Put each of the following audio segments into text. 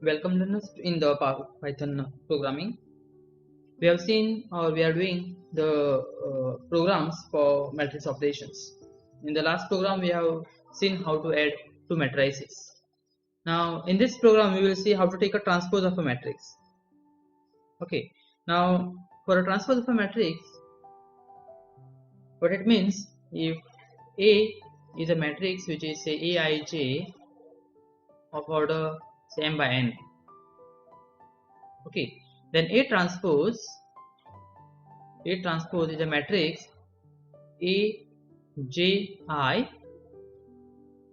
Welcome learners in the Python programming. We have seen or we are doing the programs for matrix operations. In the last program we have seen how to add two matrices. Now in this program we will see how to take a transpose of a matrix. Okay. Now for a transpose of a matrix, what it means, if A is a matrix which is say Aij of order say m by n. Okay, then A transpose is a matrix Aj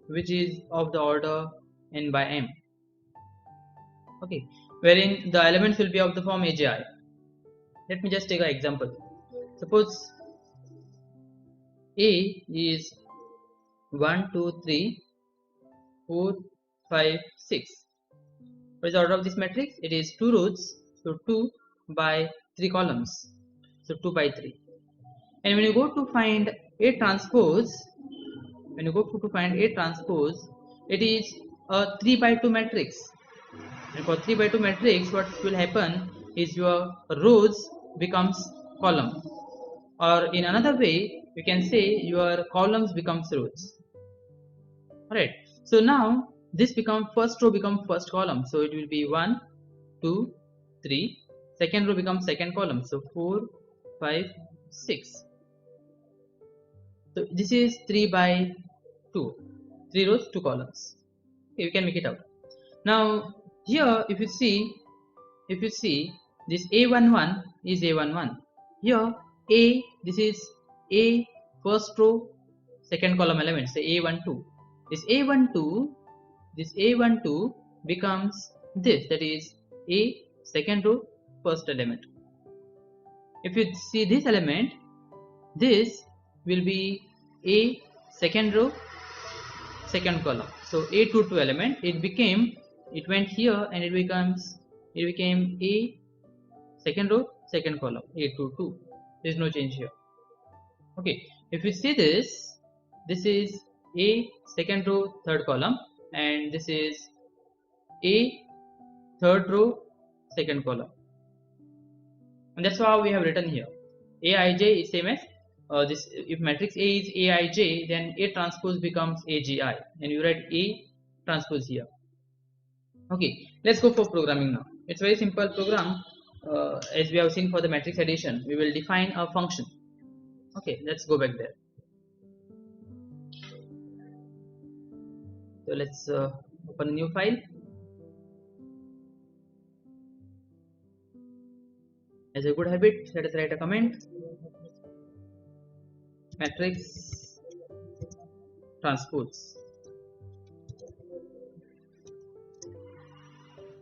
which is of the order n by m. Okay, wherein the elements will be of the form Aj. Let me just take an example. Suppose A is 1, 2, 3, 4, 5, 6. What is the order of this matrix? It is 2 rows, so 2 by 3 columns, so 2 by 3. And when you go to find A transpose, it is a 3 by 2 matrix. And for 3 by 2 matrix, what will happen is your rows becomes column, or in another way you can say your columns becomes rows. Alright, so now this become first row become first column, so it will be 1, 2, 3. Second row becomes second column, so 4, 5, 6. So this is 3 by 2, 3 rows 2 columns. Okay, you can make it out. Now here if you see this A11 is A11. Here A, this is A first row second column element, say A12. This A12 becomes this, that is A second row first element. If you see this element, this will be A second row second column, so A22 element, it went here and it became A second row second column, A22. There is no change here. Okay, if you see this is A second row third column, and this is A third row second column, and that's how we have written here. Aij is same as this. If matrix A is Aij, then A transpose becomes Agi, and you write A transpose here. Okay, let's go for programming now. It's very simple program. As we have seen for the matrix addition, we will define a function. Okay, let's go back there. So let's open a new file. As a good habit, let us write a comment. Matrix transpose.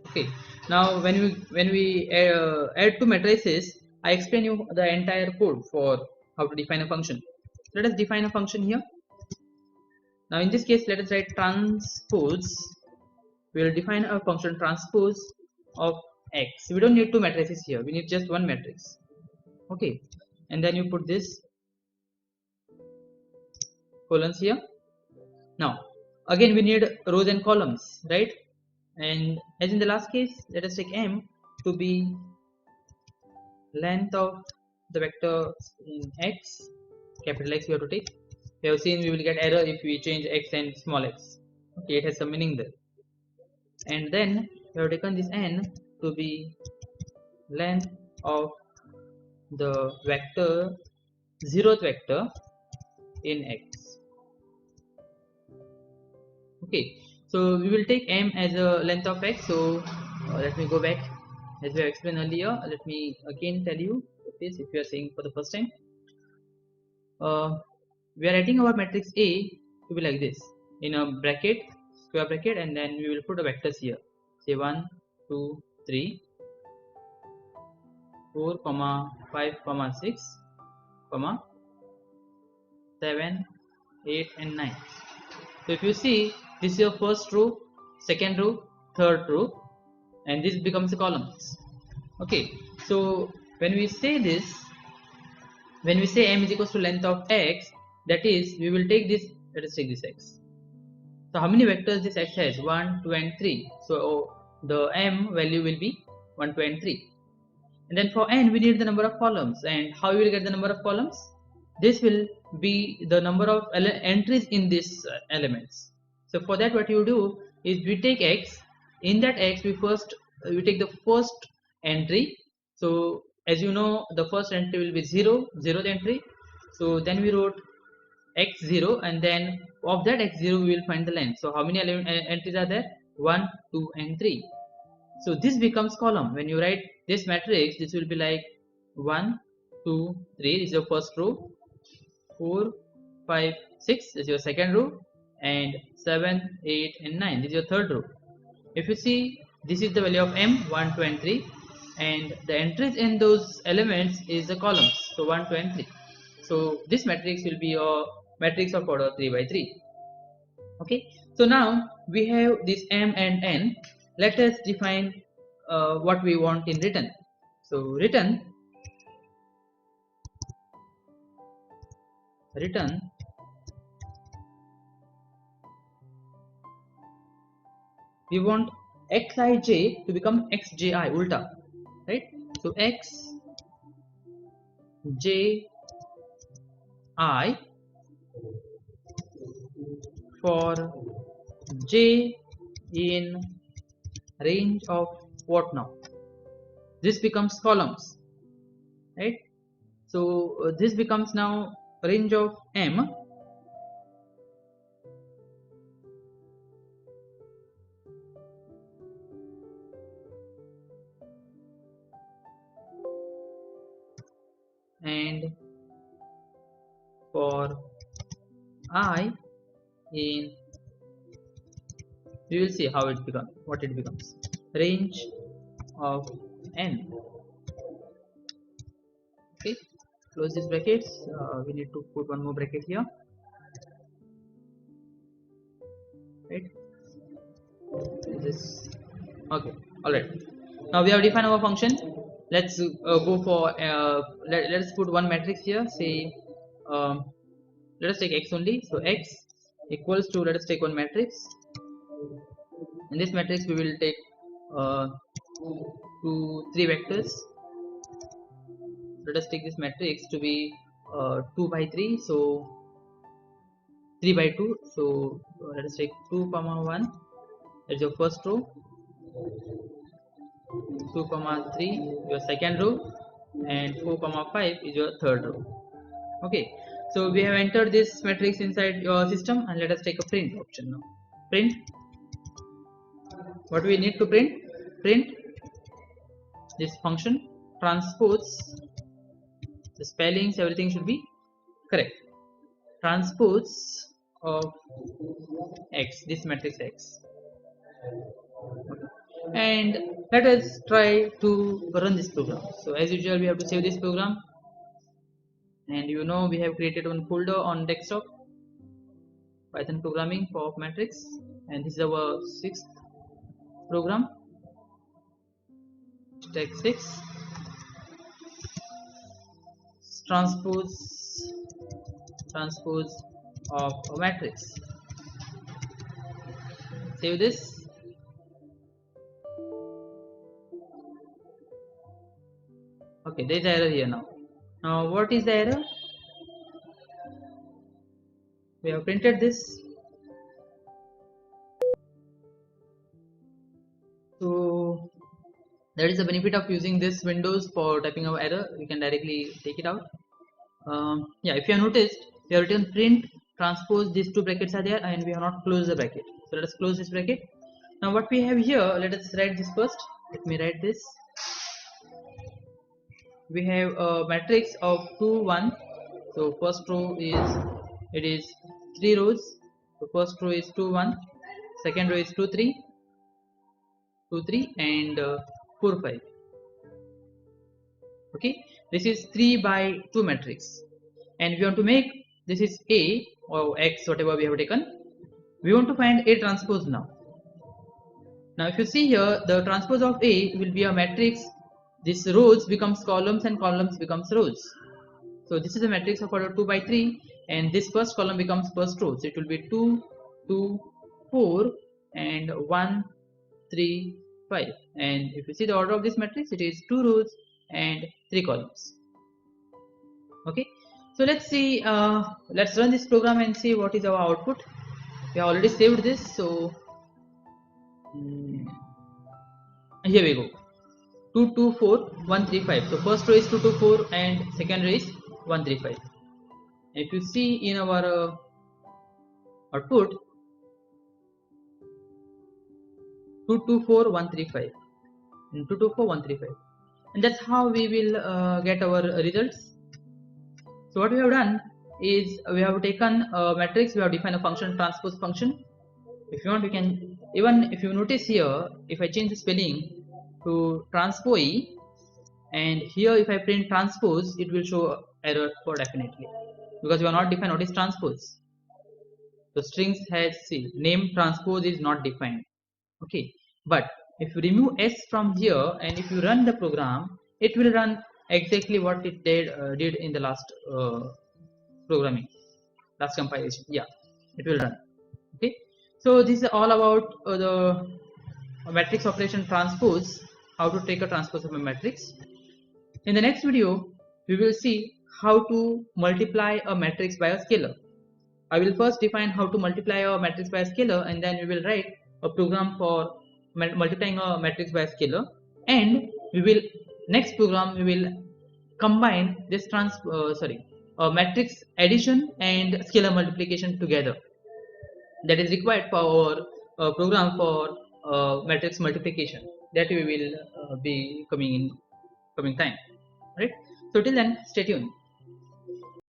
Okay. Now when we add two matrices, I explain you the entire code for how to define a function. Let us define a function here. Now in this case, let us write transpose. We will define a function transpose of x. We don't need two matrices here, we need just one matrix. Okay, and then you put this colons here. Now again we need rows and columns, right? And as in the last case, let us take m to be length of the vector in x, capital X we have to take. We have seen we will get error if we change x and small x. Okay, it has some meaning there. And then we have taken this n to be length of the vector, zeroth vector in x. Okay, so we will take m as a length of x. So let me go back, as we have explained earlier. Let me again tell you this if you are saying for the first time. We are writing our matrix A to be like this, in a bracket, square bracket, and then we will put the vectors here, say 1, 2, 3, 4, 5, 6, 7, 8 and 9. So if you see, this is your first row, second row, third row, and this becomes the columns. Okay, so when we say m is equals to length of x, that is, we will take this, let us take this x. So how many vectors this x has? 1, 2 and 3. So the m value will be 1, 2 and 3. And then for n we need the number of columns. And how you will get the number of columns? This will be the number of entries in this elements. So for that, what you do is we take x. In that x we take the first entry. So as you know, the first entry will be 0, 0th entry. So then we wrote x0, and then of that x0 we will find the length. So how many entries are there? 1, 2 and 3. So this becomes column. When you write this matrix, this will be like 1, 2, 3. This is your first row. 4, 5, 6 is your second row, and 7, 8 and 9 this is your third row. If you see, this is the value of m, 1, 2 and 3, and the entries in those elements is the columns. So 1, 2 and 3. So this matrix will be your matrix of order 3 by 3. Okay, so now we have this m and n. Let us define what we want in return. So return we want xij to become xji, ulta, right? So xji for j in range of what now? This becomes columns, right? So this becomes now range of m, and for I in, we will see how it becomes, what it becomes, range of n. Okay, close these brackets. We need to put one more bracket here, right? This, okay, all right. Now we have defined our function. Let's go for let's put one matrix here. Say let us take x only. So x equals to, let us take one matrix. In this matrix we will take 3 vectors. Let us take this matrix to be 2 by 3, so 3 by 2. So let us take 2, 1 is your first row, 2, 3 your second row, and 4, 5 is your third row. Okay, so we have entered this matrix inside your system, and let us take a print option now. Print, what we need to print? Print this function transpose, the spellings, everything should be correct. Transpose of x, this matrix x. And let us try to run this program. So as usual, we have to save this program, and you know we have created one folder on desktop, Python programming for matrix, and this is our 6th program, stack 6, transpose of a matrix. Save this. Okay, there is error here now. Now what is the error? We have printed this. So that is the benefit of using this Windows for typing our error. We can directly take it out. Yeah, if you have noticed, we have written print transpose, these 2 brackets are there, and we have not closed the bracket. So let us close this bracket. Now what we have here, let us write this first. Let me write this. We have a matrix of 2, 1. So first row is, it is 3 rows. So first row is 2, 1. Second row is 2, 3, 2, 3, and 4, 5. Okay, this is 3 by 2 matrix, and we want to make, this is A or X, whatever we have taken. We want to find A transpose now. Now if you see here, the transpose of A will be a matrix. This rows becomes columns and columns becomes rows. So this is a matrix of order 2 by 3, and this first column becomes first row. So it will be 2, 2, 4, and 1, 3, 5. And if you see the order of this matrix, it is 2 rows and 3 columns. Okay, so let's see, let's run this program and see what is our output. We have already saved this, so here we go. 224135. So first row is 224 and second row is 135. If you see in our output, 224135 and 224135, and that's how we will get our results. So what we have done is we have taken a matrix, we have defined a function, transpose function. If you want, we can, even if you notice here, if I change the spelling to transpose, and here if I print transpose, it will show error for definitely, because we are not defined what is transpose. So strings has, see, name transpose is not defined. Okay, but if you remove s from here and if you run the program, it will run exactly what it did in the last programming, last compilation. Yeah, it will run. Okay, so this is all about the matrix operation transpose, how to take a transpose of a matrix. In the next video, we will see how to multiply a matrix by a scalar. I will first define how to multiply a matrix by a scalar, and then we will write a program for multiplying a matrix by a scalar, and we will, next program, we will combine this matrix addition and scalar multiplication together. That is required for our program for matrix multiplication, that we will be coming in coming time. Right, so till then, stay tuned.